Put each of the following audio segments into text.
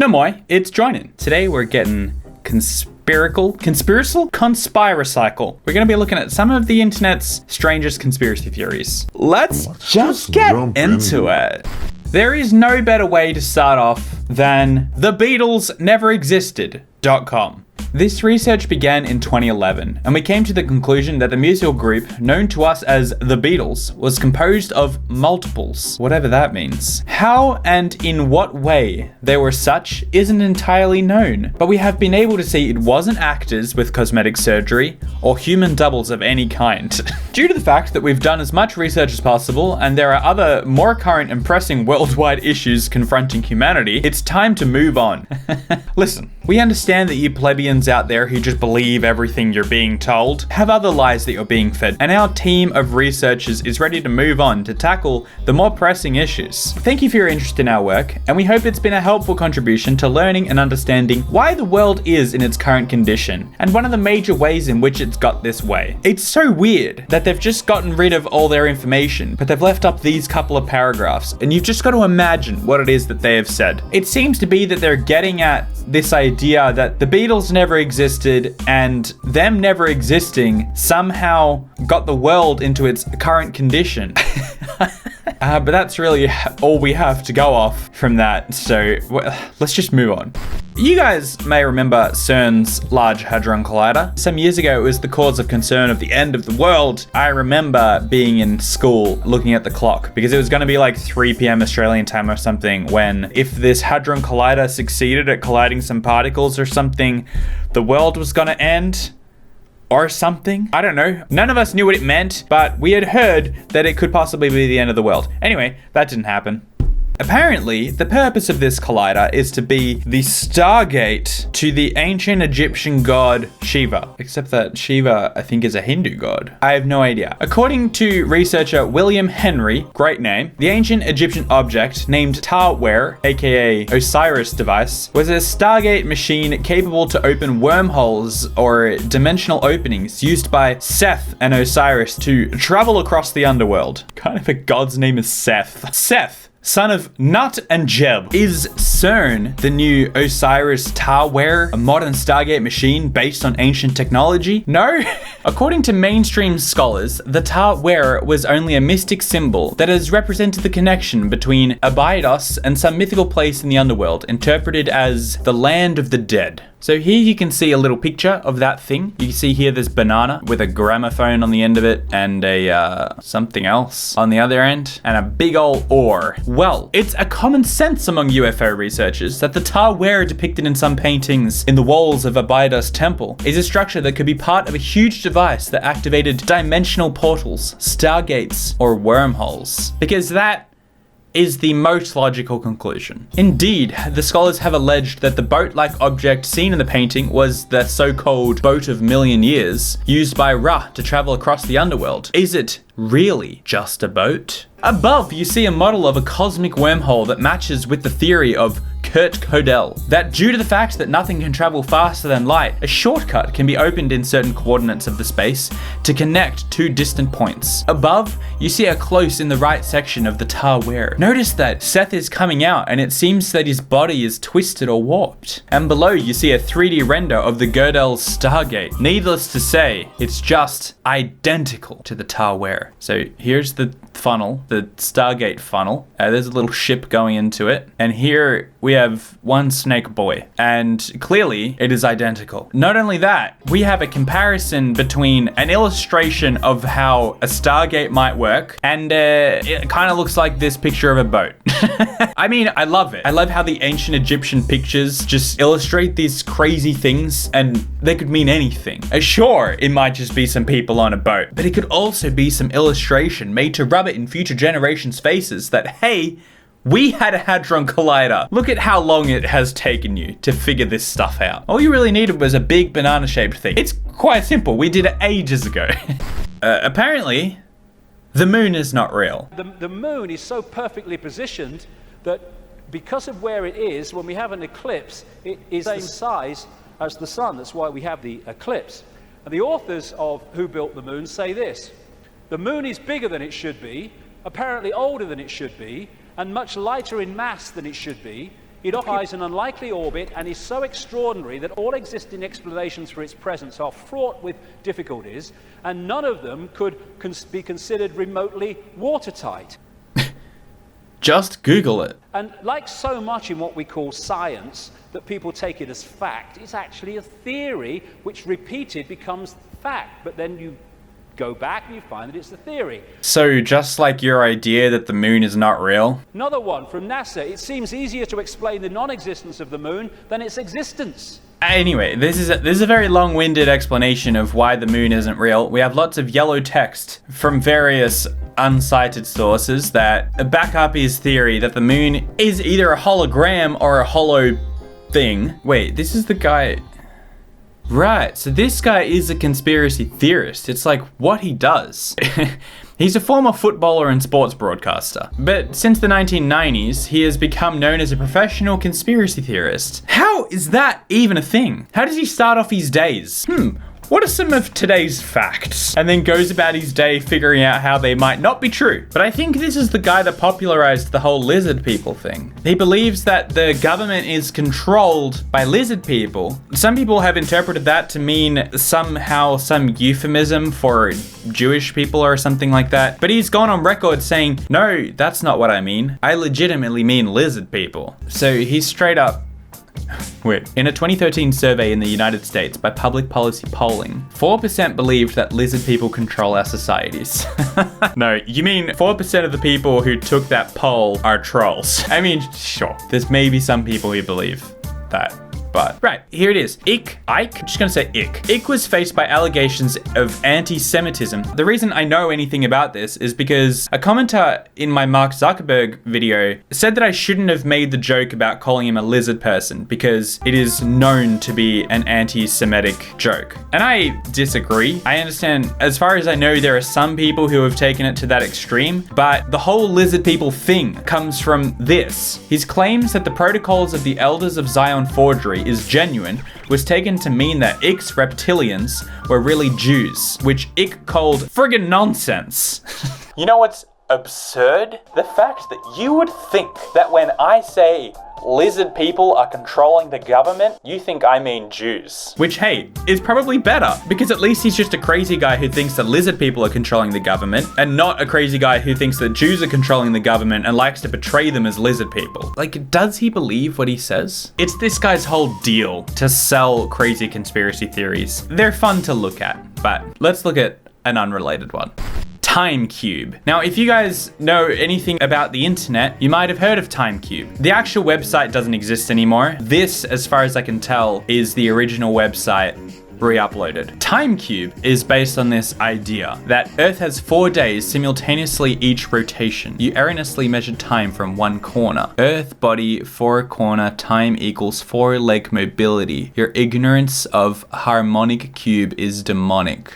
No moi, it's Joinen. Today we're getting conspiracycle. We're going to be looking at some of the internet's strangest conspiracy theories. Let's just get into it. There is no better way to start off than the Beatles never existed.com. This research began in 2011, and we came to the conclusion that the musical group, known to us as the Beatles, was composed of multiples, whatever that means. How and in what way they were such isn't entirely known, but we have been able to see it wasn't actors with cosmetic surgery or human doubles of any kind. Due to the fact that we've done as much research as possible, and there are other more current and pressing worldwide issues confronting humanity, it's time to move on. Listen, we understand that you plebeians out there who just believe everything you're being told have other lies that you're being fed, and our team of researchers is ready to move on to tackle the more pressing issues. Thank you for your interest in our work, and we hope it's been a helpful contribution to learning and understanding why the world is in its current condition, and one of the major ways in which it's got this way. It's so weird that they've just gotten rid of all their information, but they've left up these couple of paragraphs, and you've just got to imagine what it is that they have said. It seems to be that they're getting at this idea that the Beatles never existed, and them never existing somehow got the world into its current condition. But that's really all we have to go off from that, so let's just move on. You guys may remember CERN's Large Hadron Collider. Some years ago, it was the cause of concern of the end of the world. I remember being in school looking at the clock because it was going to be like 3 p.m. Australian time or something when, if this Hadron Collider succeeded at colliding some particles or something, the world was going to end. Or something. I don't know. None of us knew what it meant, but we had heard that it could possibly be the end of the world. Anyway, that didn't happen. Apparently, the purpose of this collider is to be the stargate to the ancient Egyptian god Shiva. Except that Shiva, I think, is a Hindu god. I have no idea. According to researcher William Henry, great name, the ancient Egyptian object named Taware, aka Osiris device, was a stargate machine capable to open wormholes or dimensional openings used by Seth and Osiris to travel across the underworld. Kind of a god's name is Seth. Seth, son of Nut and Jeb. Is CERN the new Osiris Taware, a modern Stargate machine based on ancient technology? No. According to mainstream scholars, the Taware was only a mystic symbol that has represented the connection between Abydos and some mythical place in the underworld, interpreted as the land of the dead. So here you can see a little picture of that thing. You can see here this banana with a gramophone on the end of it and a something else on the other end and a big old oar. Well, it's a common sense among UFO researchers that the Taware depicted in some paintings in the walls of Abydos temple is a structure that could be part of a huge device that activated dimensional portals, stargates, or wormholes. Because that is the most logical conclusion. Indeed, the scholars have alleged that the boat-like object seen in the painting was the so-called boat of million years, used by Ra to travel across the underworld. Is it really just a boat? Above, you see a model of a cosmic wormhole that matches with the theory of Kurt Gödel, that due to the fact that nothing can travel faster than light, a shortcut can be opened in certain coordinates of the space to connect two distant points. Above, you see a close in the right section of the Taware. Notice that Seth is coming out and it seems that his body is twisted or warped. And below, you see a 3D render of the Gödel Stargate. Needless to say, it's just identical to the Taware. So here's the funnel, the Stargate funnel. There's a little ship going into it. And here we have one snake boy. And clearly it is identical. Not only that, we have a comparison between an illustration of how a Stargate might work and it kind of looks like this picture of a boat. I mean, I love it. I love how the ancient Egyptian pictures just illustrate these crazy things and they could mean anything. Sure, it might just be some people on a boat, but it could also be some illustration made to rub it in future generations' faces that, hey, we had a Hadron Collider. Look at how long it has taken you to figure this stuff out. All you really needed was a big banana-shaped thing. It's quite simple. We did it ages ago. Apparently, the moon is not real. The moon is so perfectly positioned that because of where it is, when we have an eclipse, it is the same size as the sun. That's why we have the eclipse. And the authors of Who Built the Moon say this: the moon is bigger than it should be, apparently older than it should be, and much lighter in mass than it should be. It occupies an unlikely orbit and is so extraordinary that all existing explanations for its presence are fraught with difficulties, and none of them could be considered remotely watertight. Just Google it. And like so much in what we call science, that people take it as fact, it's actually a theory which repeated becomes fact, but then you go back and you find that it's a theory. So just like your idea that the moon is not real? Another one from NASA. It seems easier to explain the non-existence of the moon than its existence. Anyway, this is a very long-winded explanation of why the moon isn't real. We have lots of yellow text from various uncited sources that back up his theory that the moon is either a hologram or a hollow thing. Wait, this is the guy... Right, so this guy is a conspiracy theorist. It's like what he does. He's a former footballer and sports broadcaster. But since the 1990s, he has become known as a professional conspiracy theorist. How is that even a thing? How does he start off his days? What are some of today's facts? And then goes about his day figuring out how they might not be true. But I think this is the guy that popularized the whole lizard people thing. He believes that the government is controlled by lizard people. Some people have interpreted that to mean somehow some euphemism for Jewish people or something like that. But he's gone on record saying, no, that's not what I mean. I legitimately mean lizard people. So he's straight up... Wait. In a 2013 survey in the United States by Public Policy Polling, 4% believed that lizard people control our societies. No, you mean 4% of the people who took that poll are trolls. I mean, sure, there's maybe some people who believe that. But, right, here it is. Ike, I'm just gonna say Ike was faced by allegations of anti-Semitism. The reason I know anything about this is because a commenter in my Mark Zuckerberg video said that I shouldn't have made the joke about calling him a lizard person because it is known to be an anti-Semitic joke. And I disagree. I understand, as far as I know, there are some people who have taken it to that extreme, but the whole lizard people thing comes from this. His claims that the protocols of the Elders of Zion forgery is genuine was taken to mean that Ike's reptilians were really Jews, which Ike called friggin' nonsense. You know what's absurd? The fact that you would think that when I say lizard people are controlling the government, you think I mean Jews. Which, hey, is probably better, because at least he's just a crazy guy who thinks that lizard people are controlling the government, and not a crazy guy who thinks that Jews are controlling the government and likes to portray them as lizard people. Like, does he believe what he says? It's this guy's whole deal to sell crazy conspiracy theories. They're fun to look at, but let's look at an unrelated one. TimeCube. Now, if you guys know anything about the internet, you might have heard of TimeCube. The actual website doesn't exist anymore. This, as far as I can tell, is the original website re-uploaded. TimeCube is based on this idea that Earth has 4 days simultaneously each rotation. You erroneously measure time from one corner. Earth body, 4 corner, time equals 4 leg mobility. Your ignorance of harmonic cube is demonic.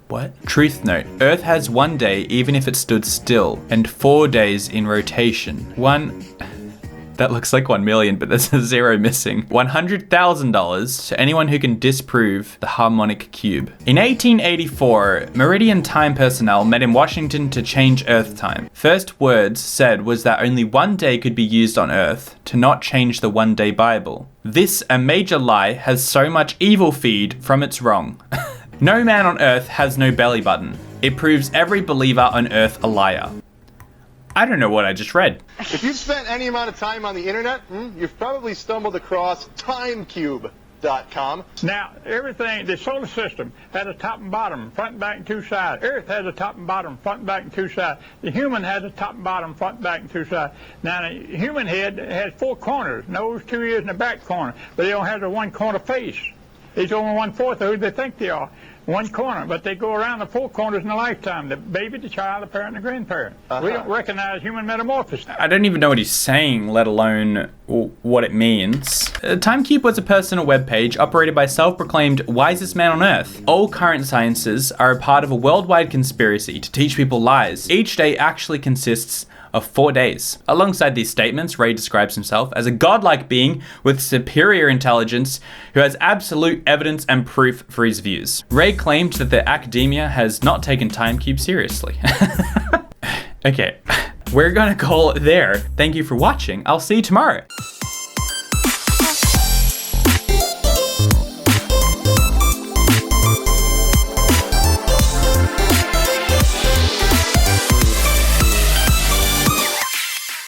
What? Truth note, Earth has 1 day even if it stood still, and 4 days in rotation. That looks like 1 million, but there's a zero missing. $100,000 to anyone who can disprove the harmonic cube. In 1884, Meridian Time personnel met in Washington to change Earth time. First words said was that only 1 day could be used on Earth to not change the 1 day Bible. This, a major lie, has so much evil feed from its wrong. No man on Earth has no belly button. It proves every believer on Earth a liar. I don't know what I just read. If you've spent any amount of time on the internet, you've probably stumbled across timecube.com. Now, everything, the solar system has a top and bottom, front and back and 2 sides. Earth has a top and bottom, front and back and 2 sides. The human has a top and bottom, front and back and 2 sides. Now, the human head has 4 corners, nose, 2 ears, and a back corner, but they don't have the 1 corner face. It's only 1/4 of who they think they are. 1 corner, but they go around the 4 corners in a lifetime. The baby, the child, the parent, and the grandparent. We don't recognize human metamorphosis. I don't even know what he's saying, let alone what it means. TimeCube was a personal webpage operated by self-proclaimed wisest man on Earth. All current sciences are a part of a worldwide conspiracy to teach people lies. Each day actually consists of 4 days. Alongside these statements, Ray describes himself as a godlike being with superior intelligence who has absolute evidence and proof for his views. Ray claimed that the academia has not taken TimeCube seriously. Okay, we're gonna call it there. Thank you for watching. I'll see you tomorrow.